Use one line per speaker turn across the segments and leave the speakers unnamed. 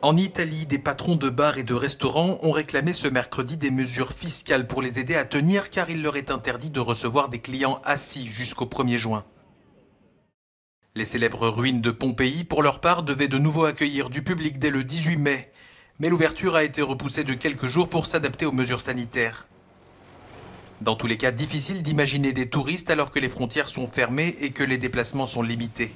En Italie, des patrons de bars et de restaurants ont réclamé ce mercredi des mesures fiscales pour les aider à tenir car il leur est interdit de recevoir des clients assis jusqu'au 1er juin. Les célèbres ruines de Pompéi, pour leur part, devaient de nouveau accueillir du public dès le 18 mai. Mais l'ouverture a été repoussée de quelques jours pour s'adapter aux mesures sanitaires. Dans tous les cas, difficile d'imaginer des touristes alors que les frontières sont fermées et que les déplacements sont limités.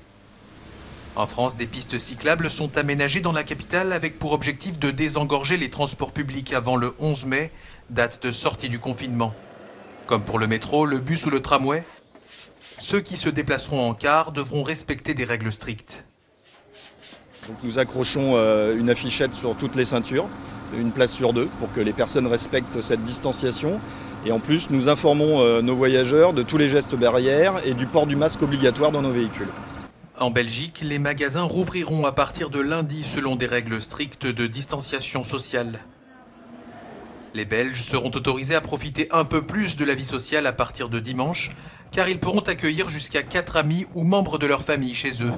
En France, des pistes cyclables sont aménagées dans la capitale avec pour objectif de désengorger les transports publics avant le 11 mai, date de sortie du confinement. Comme pour le métro, le bus ou le tramway, ceux qui se déplaceront en car devront respecter des règles strictes.
Donc nous accrochons une affichette sur toutes les ceintures, une place sur deux, pour que les personnes respectent cette distanciation. Et en plus, nous informons nos voyageurs de tous les gestes barrières et du port du masque obligatoire dans nos véhicules.
En Belgique, les magasins rouvriront à partir de lundi selon des règles strictes de distanciation sociale. Les Belges seront autorisés à profiter un peu plus de la vie sociale à partir de dimanche, car ils pourront accueillir jusqu'à 4 amis ou membres de leur famille chez eux.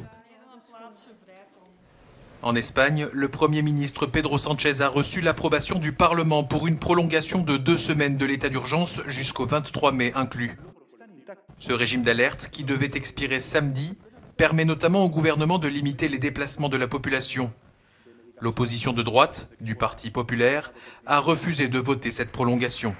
En Espagne, le Premier ministre Pedro Sánchez a reçu l'approbation du Parlement pour une prolongation de 2 semaines de l'état d'urgence jusqu'au 23 mai inclus. Ce régime d'alerte, qui devait expirer samedi, permet notamment au gouvernement de limiter les déplacements de la population. L'opposition de droite, du Parti populaire, a refusé de voter cette prolongation.